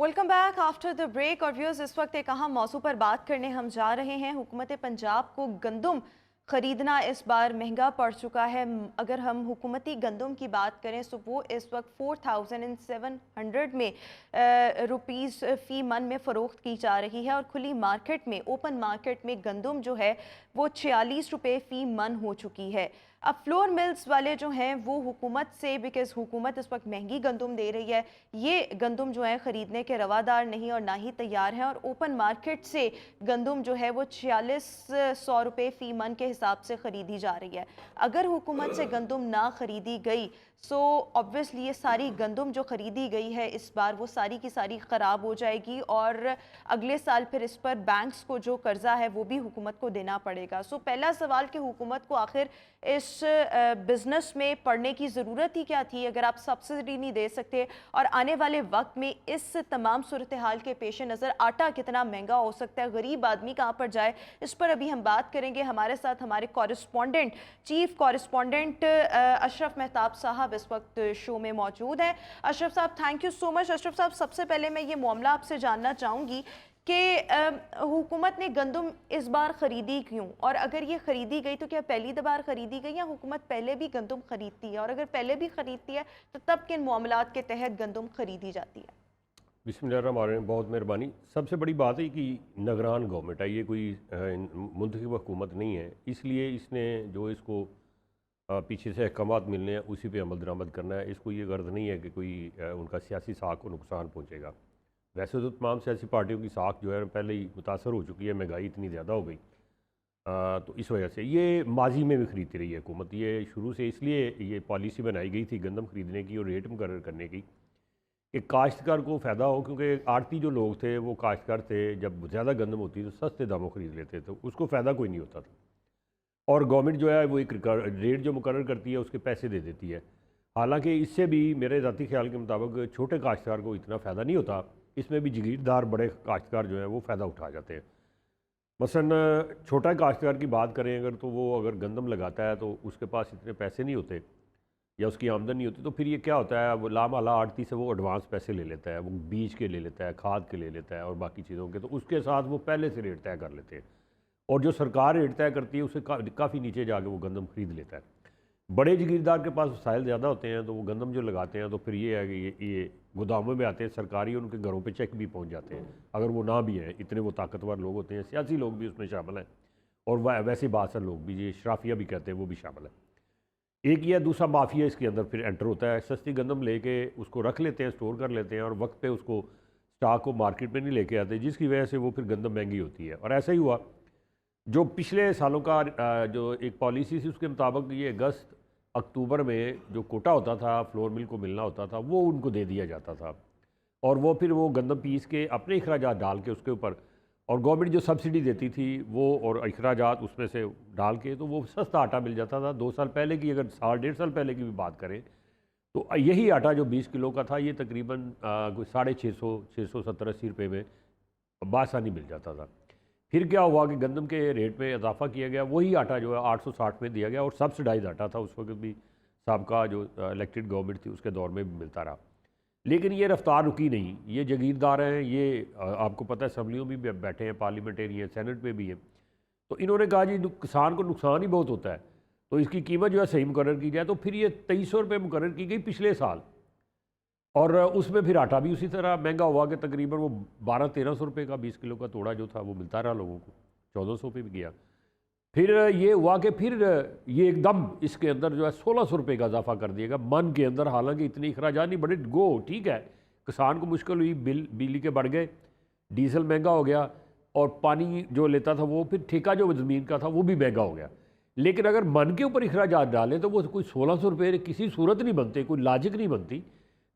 Welcome back after the break. और viewers, इस वक्त एक अहम मौजू पर बात करने हम जा रहे हैं। हुकूमत पंजाब को गंदम ख़रीदना इस बार महंगा पड़ चुका है। अगर हम हुकूमती गंदम की बात करें तो वो इस वक्त 4700 में रुपीज़ फ़ी मन में फ़रोख्त की जा रही है। और खुली मार्केट में, ओपन मार्केट में गंदम जो है वो 46 रुपये फ़ी मन हो चुकी है। अब फ्लोर मिल्स वाले जो हैं वो हुकूमत से, बिकॉज़ हुकूमत इस वक्त महंगी गंदम दे रही है, ये गंदम जो है ख़रीदने के रवादार नहीं और ना ही तैयार हैं। और ओपन मार्केट से गंदम जो है वो 4600 रुपये फ़ी मन के हिसाब से ख़रीदी जा रही है। अगर हुकूमत से गंदम ना ख़रीदी गई सो ऑब्वियसली ये सारी गंदम जो ख़रीदी गई है इस बार वो सारी की सारी ख़राब हो जाएगी और अगले साल फिर इस पर बैंक्स को जो कर्जा है वो भी हुकूमत को देना पड़ेगा। सो पहला सवाल कि हुकूमत को आखिर इस बिज़नेस में पड़ने की ज़रूरत ही क्या थी अगर आप सब्सिडी नहीं दे सकते। और आने वाले वक्त में इस तमाम सूरत हाल के पेश नज़र आटा कितना महंगा हो सकता है, गरीब आदमी कहाँ पर जाए, इस पर अभी हम बात करेंगे। हमारे साथ हमारे correspondent, chief correspondent Ashraf Mehtab साहब इस वक्त शो में मौजूद हैं। अशरफ साहब, thank you so much. Ashraf साहब, सबसे पहले मैं ये मामला आपसे जानना चाहूँगी कि हुकूमत ने गंदम इस बार ख़रीदी क्यों, और अगर ये ख़रीदी गई तो क्या पहली बार ख़रीदी गई या हुकूमत पहले भी गंदम ख़रीदती है, और अगर पहले भी ख़रीदती है तो तब किन मामलात के तहत गंदम ख़रीदी जाती है? बिस्मिल्लाहिर्रहमानिर्रहीम। बहुत मेहरबानी। सबसे बड़ी बात है कि निगरान गवर्नमेंट है, ये कोई मुंतखब हुकूमत नहीं है, इसलिए इसने जो इसको पीछे से अहकामात मिलने हैं उसी पे अमल दरामद करना है। इसको ये गर्ज नहीं है कि कोई उनका सियासी साख को नुकसान पहुँचेगा। वैसे तो तमाम सियासी पार्टियों की साख जो है पहले ही मुतासर हो चुकी है, महंगाई इतनी ज़्यादा हो गई, तो इस वजह से ये माजी में भी खरीदती रही है हुकूमत। ये शुरू से इसलिए ये पॉलिसी बनाई गई थी गंदम खरीदने की और रेट मुकर्रर करने की कि काश्तकार को फ़ायदा हो, क्योंकि आड़ती जो लोग थे वो काश्तकार थे, जब ज़्यादा गंदम होती तो सस्ते दामों ख़रीद लेते, तो उसको फ़ायदा कोई नहीं होता था। और गवर्नमेंट जो है वो एक रेट जो मुकर्रर करती है उसके पैसे दे देती है। हालांकि इससे भी मेरे ज़ाती ख्याल के मुताबिक छोटे काश्तकार को इतना फ़ायदा नहीं होता, इसमें भी जागीरदार बड़े काश्तकार जो हैं वो फ़ायदा उठा जाते हैं। मसलन छोटा काश्तकार की बात करें अगर, तो वो अगर गंदम लगाता है तो उसके पास इतने पैसे नहीं होते या उसकी आमदन नहीं होती, तो फिर ये क्या होता है, वो लामाला आड़ती से वो एडवांस पैसे ले लेता है, वो बीज के ले लेता है, खाद के ले लेता है और बाकी चीज़ों के, तो उसके साथ वो पहले से रेट तय कर लेते हैं और जो सरकार रेट तय करती है उससे काफ़ी नीचे जाके वो गंदम खरीद लेता है। बड़े जागीरदार के पास वसाइल ज़्यादा होते हैं तो वो गंदम जो लगाते हैं तो फिर ये है कि ये गोदामों में आते हैं, सरकारी उनके घरों पे चेक भी पहुंच जाते हैं, अगर वो ना भी हैं, इतने वो ताकतवर लोग होते हैं, सियासी लोग भी उसमें शामिल हैं और वैसे बादशाह लोग भी, ये शराफिया भी कहते हैं, वो भी शामिल है। एक ये दूसरा माफिया इसके अंदर फिर एंटर होता है, सस्ती गंदम लेके उसको रख लेते हैं, स्टोर कर लेते हैं और वक्त पे उसको स्टॉक को मार्केट में नहीं लेके आते, जिसकी वजह से वो फिर गंदम महंगी होती है। और ऐसा ही हुआ, जो पिछले सालों का जो एक पॉलिसी थी उसके मुताबिक ये अगस्त अक्टूबर में जो कोटा होता था, फ्लोर मिल को मिलना होता था, वो उनको दे दिया जाता था और वो फिर वो गंदम पीस के अपने अखराजात डाल के उसके ऊपर, और गवर्नमेंट जो सब्सिडी देती थी वो और अखराजात उसमें से डाल के, तो वो सस्ता आटा मिल जाता था। 2 साल पहले की, अगर साल 1.5 साल पहले की भी बात करें तो यही आटा जो 20 किलो का था ये तकरीबन कोई 650 रुपये में बासानी मिल जाता था। फिर क्या हुआ कि गंदम के रेट में इजाफा किया गया, वही आटा जो है 860 में दिया गया और सब्सिडाइज आटा था, उस वक्त भी साबका जो इलेक्टेड गवर्नमेंट थी उसके दौर में भी मिलता रहा। लेकिन ये रफ्तार रुकी नहीं, ये जागीरदार हैं, ये आपको पता है असम्बलियों में भी बैठे हैं, पार्लियामेंटेरियन, सेनेट में भी है, तो इन्होंने कहा जी किसान को नुकसान ही बहुत होता है तो इसकी कीमत जो है सही मुकर्रर की जाए। तो फिर ये 2300 रुपये मुकर्रर की गई पिछले साल, और उसमें फिर आटा भी उसी तरह महंगा हुआ कि तकरीबन वो 1200-1300 रुपये का 20 किलो का तोड़ा जो था वो मिलता रहा लोगों को, 1400 पे भी गया। फिर ये हुआ कि फिर ये एकदम इसके अंदर जो है 1600 रुपये का इजाफा कर दिएगा मन के अंदर। हालांकि इतनी अखराजात नहीं बड़े, गो ठीक है, किसान को मुश्किल हुई, बिजली के बढ़ गए, डीजल महंगा हो गया और पानी जो लेता था वो फिर ठेका जो ज़मीन का था वो भी महंगा हो गया। लेकिन अगर मन के ऊपर अखराजात डालें तो वो कोई 1600 रुपये किसी सूरत नहीं बनते, कोई लॉजिक नहीं बनती।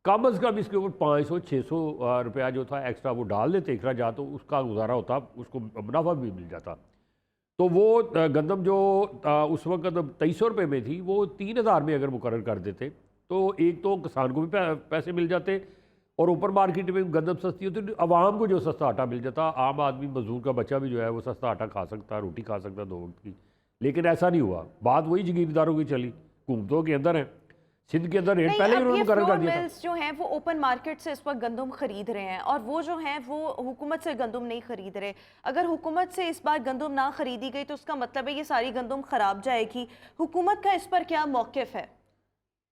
कम अज़ कम इसके ऊपर 500-600 रुपया जो था एक्स्ट्रा वो डाल देते अखराजात, तो उसका गुजारा होता, उसको मुनाफा भी मिल जाता। तो वो गंदम जो उस वक्त 2300 रुपये में थी वो 3000 में अगर मुकर्रर कर देते तो एक तो किसान को भी पैसे मिल जाते और ऊपर मार्केट में गंदम सस्ती होती, तो आवाम को जो सस्ता आटा मिल जाता, आम आदमी मजदूर का बच्चा भी जो है वो सस्ता आटा खा सकता, रोटी खा सकता 2 वक्त की। लेकिन ऐसा नहीं हुआ, बात वही जागीरदारों की चली, हुकूमतों के अंदर है। सिंध के अंदर रेट नहीं, पहले ही अब उन्होंने ये मुकर्रर कर फ्लोर दिया था। मिल्स जो हैं वो ओपन मार्केट से इस वक्त गंदम खरीद रहे हैं और वो जो हैं वो हुकूमत से गंदम नहीं खरीद रहे। अगर हुकूमत से इस बार गंदम ना खरीदी गई तो उसका मतलब है ये सारी गंदम खराब जाएगी। हुकूमत का इस पर क्या मौक़िफ़ है?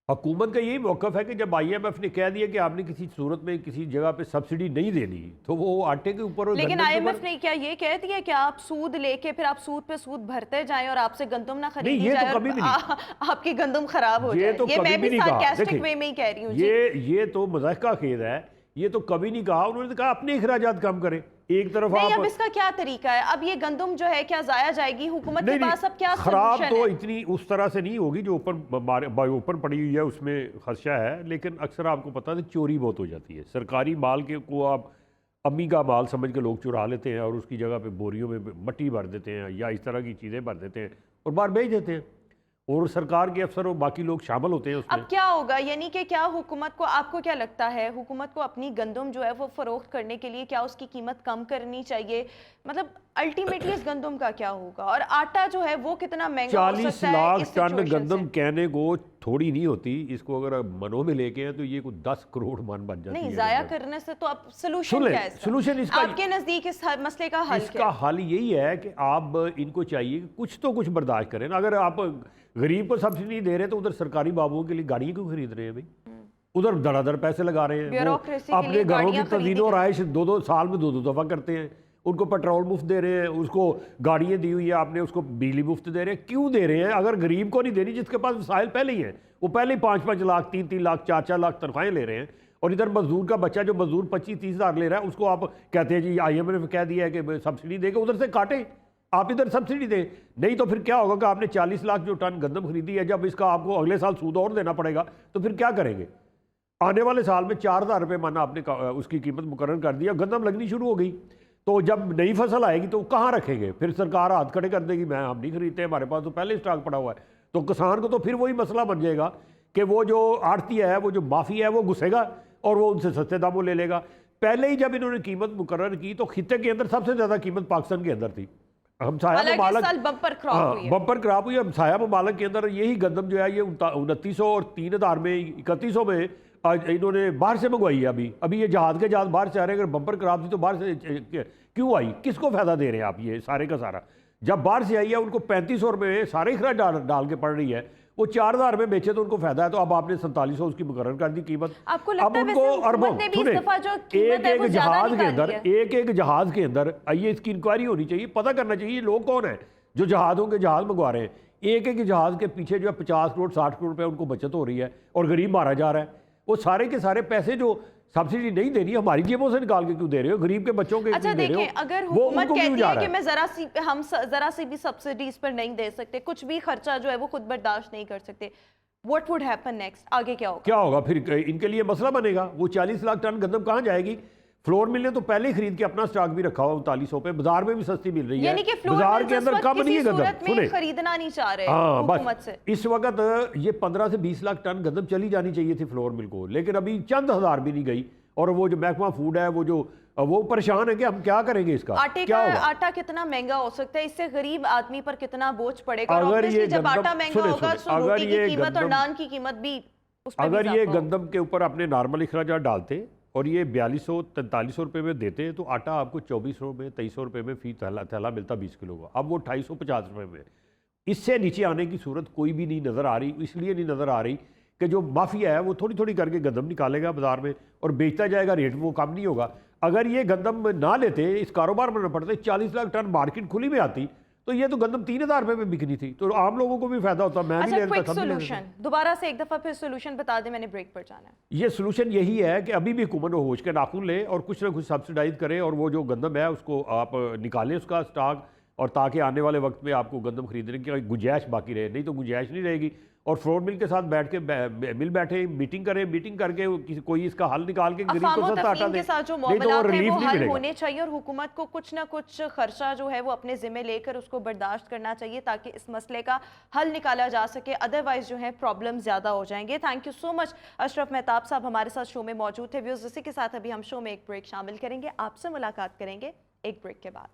हुकूमत का यही मौक़िफ़ है कि जब IMF ने कह दिया कि आपने किसी सूरत में किसी जगह पे सब्सिडी नहीं देनी, तो वो आटे के ऊपर और लेकिन गंदम के IMF ऊपर। ने क्या ये कह दिया कि आप सूद लेके फिर आप सूद पे सूद भरते जाएं और आपसे गंदम ना खरीदी नहीं, ये जाए तो और कभी भी नहीं। आपकी गंदम खराब हो ये जाए। तो ये कभी मैं भी भी नहीं कहा। सार्कास्टिक देखिए, वे में ही कह रही हूँ जी। ये तो मज़ाक का खेद है। ये तो कभी नहीं कहा। उन्होंने तो कहा अपने अखराजात कम करें। एक तरफ नहीं, आप अब इसका क्या तरीका है? अब ये गंदम जो है क्या जाया जाएगी? हुकूमत के नहीं पास अब क्या खराब सॉल्यूशन तो है? इतनी उस तरह से नहीं होगी जो ओपन पड़ी हुई है, उसमें खर्चा है। लेकिन अक्सर आपको पता है चोरी बहुत हो जाती है। सरकारी माल के को आप अम्मी का माल समझ के लोग चुरा लेते हैं और उसकी जगह पे बोरियों में मट्टी भर देते हैं या इस तरह की चीज़ें भर देते हैं और बाहर बेच देते हैं, और सरकार के अफसर और बाकी लोग शामिल होते हैं उसमें। अब क्या होगा, यानी कि क्या हुकूमत को, आपको क्या लगता है, हुकूमत को अपनी गंदम जो है वो फरोख्त करने के लिए क्या उसकी कीमत कम करनी चाहिए? मतलब अल्टीमेटली इस गंदम का क्या होगा? और आटा जो है वो कितना महंगा हो 40 सकता है लाख इस टन सिचुएशन गंदम से? कहने को थोड़ी नहीं होती। इसको अगर आप मनों में लेके हैं तो ये कुछ 10 करोड़ मन बन जाती नहीं, है जाया गंदम। करने से तो अब सोल्यूशन क्या है इसका? सोल्यूशन इसका आपके नजदीक इस मसले का हल क्या इसका है? हल यही है कि आप इनको चाहिए कि कुछ तो कुछ बर्दाश्त करें ना। अगर आप गरीब को सब्सिडी दे रहे हैं तो उधर सरकारी बाबुओं के लिए गाड़ियाँ क्यों खरीद रहे हैं भाई? उधर धड़ाधड़ पैसे लगा रहे हैं। वो ब्यूरोक्रेसी के अपने लिए घरों की गाड़ियाँ खरीदी तज़ीनो राइश दो साल में दो दफ़ा करते हैं। उनको पेट्रोल मुफ्त दे रहे हैं, उसको गाड़ियाँ दी हुई है आपने, उसको बिजली मुफ्त दे रहे हैं। क्यों दे रहे हैं? अगर गरीब को नहीं देनी, जिसके पास वसाइल पहले ही हैं, वो पहले ही 5-5 लाख 3-3 लाख 4-4 लाख तनख्वाहें ले रहे हैं, और इधर मजदूर का बच्चा जो मजदूर 25-30 हज़ार ले रहा है उसको आप कहते हैं जी IMF ने कह दिया है कि सब्सिडी देगा, उधर से काटे, आप इधर सब्सिडी दें। नहीं तो फिर क्या होगा कि आपने 40 लाख जो टन गंदम खरीदी है, जब इसका आपको अगले साल सूद और देना पड़ेगा तो फिर क्या करेंगे? आने वाले साल में 4,000 रुपये माना आपने उसकी कीमत मुकर्रर कर दिया, गंदम लगनी शुरू हो गई, तो जब नई फसल आएगी तो कहाँ रखेंगे? फिर सरकार हाथ खड़े कर देगी, हम नहीं खरीदते, हमारे पास तो पहले स्टॉक पड़ा हुआ है। तो किसान को तो फिर वही मसला बन जाएगा कि वो जो आड़ती है, वो जो माफी है, वो घुसेगा और वो उनसे सस्ते दामों ले लेगा। पहले ही जब इन्होंने कीमत मुकर्रर की तो खित्ते के अंदर सबसे ज़्यादा कीमत पाकिस्तान के अंदर थी। हमसाया ममालिक बम्पर क्रॉप हुई है। बम्पर क्रॉप हुई है। हमसाया ममालिक के अंदर यही गंदम जो है ये 2900 और 3,000 में 3100 में आज इन्होंने बाहर से मंगवाई है। अभी ये जहाज के जहाज बाहर से आ रहे हैं। अगर बम्पर क्रॉप थी तो बाहर से क्यों आई? किसको फ़ायदा दे रहे हैं आप? ये सारे का सारा जब बाहर से आई है उनको 3500 रुपये सारे खराज डाल के पड़ रही है, वो 4,000 में बेचे तो उनको फायदा है। तो अब आपने 4700 उसकी मुकर्रर कर दी कीमत। आपको लगता है अब उनको अरबों एक जहाज के अंदर एक जहाज के अंदर आइए, इसकी इंक्वायरी होनी चाहिए, पता करना चाहिए लोग कौन है जो जहाज़ों के जहाज मंगवा रहे हैं। एक जहाज के पीछे जो है 50 करोड़ 60 करोड़ रुपये उनको बचत हो रही है और गरीब मारा जा रहा है। वो सारे के सारे पैसे जो सब्सिडी नहीं देनी हमारी जेबों से निकाल के क्यों दे रहे हो? गरीब के बच्चों के अच्छा दे रहे हो? देखें, अगर वो हुकूमत उनको क्यों कहती जा है रहा कि मैं जरा सी भी सब्सिडी इस पर नहीं दे सकते, कुछ भी खर्चा जो है वो खुद बर्दाश्त नहीं कर सकते, व्हाट वुड हैपन नेक्स्ट? आगे क्या होगा? क्या होगा फिर? इनके लिए मसला बनेगा। वो 40 लाख टन गंदम कहाँ जाएगी? फ्लोर मिल ने तो पहले ही खरीद के अपना स्टॉक भी रखा हुआ 3900 पे, बाजार में भी सस्ती मिल रही है। यानी कि फ्लोर बाजार मिल्स के अंदर इस वक्त कम नहीं है किसी गंदम। सूरत में खरीदना नहीं चाह रहे हाँ, हुकूमत बस से। इस वक्त ये 15 से 20 लाख टन गंदम चली जानी चाहिए थी फ्लोर मिल को, लेकिन अभी चंद हज़ार भी नहीं गई। और वो जो महकमा फूड है वो परेशान है कि हम क्या करेंगे इसका? आटा कितना महंगा हो सकता है, इससे गरीब आदमी पर कितना बोझ पड़ेगा? अगर ये जब आटा महंगा होगा तो रोटी की कीमत और नान की कीमत भी उस पर अगर ये गंदम के ऊपर अपने नॉर्मल अखराजात डालते और ये 4200-4300 रुपये में देते तो आटा आपको 2400 में 2300 रुपये में फी थैला मिलता 20 किलो का। अब वो 250 रुपये में। इससे नीचे आने की सूरत कोई भी नहीं नज़र आ रही। इसलिए नहीं नज़र आ रही कि जो माफिया है वो थोड़ी थोड़ी करके गंदम निकालेगा बाजार में और बेचता जाएगा, रेट वो कम नहीं होगा। अगर ये गंदम ना लेते, इस कारोबार में न पड़ते, 40 लाख टन मार्केट खुली में आती तो ये तो गंदम 3,000 रुपये में बिकनी थी, तो आम लोगों को भी फायदा होता। मैं भी ले लेता, सोल्यूशन दोबारा से एक दफा फिर सोल्यूशन बता दें, मैंने ब्रेक पर जाना है। ये सोल्यूशन यही है कि अभी भी हुकूमत होश के नाखून ले और कुछ ना कुछ सब्सिडाइज करे और वो जो गंदम है उसको आप निकालें उसका स्टॉक, और ताकि आने वाले वक्त में आपको गंदम खरीदने की गुंजाइश बाकी रहे। नहीं तो गुंजाइश नहीं रहेगी। और फ्लोर मिल के साथ बैठ के मिल बैठे मीटिंग करें, मीटिंग करके कोई इसका हल निकाल के गरीब को सस्ता आटा दे, नहीं तो वो रिलीफ नहीं मिलेगा। होने चाहिए और हुकूमत को कुछ ना कुछ खर्चा जो है वो अपने जिम्मे लेकर उसको बर्दाश्त करना चाहिए ताकि इस मसले का हल निकाला जा सके। अदरवाइज जो है प्रॉब्लम ज़्यादा हो जाएंगे। Thank you so much Ashraf Mehtab साहब हमारे साथ शो में मौजूद थे। व्यूअर्स, इसी के साथ अभी हम शो में एक ब्रेक शामिल करेंगे। आपसे मुलाकात करेंगे एक ब्रेक के बाद।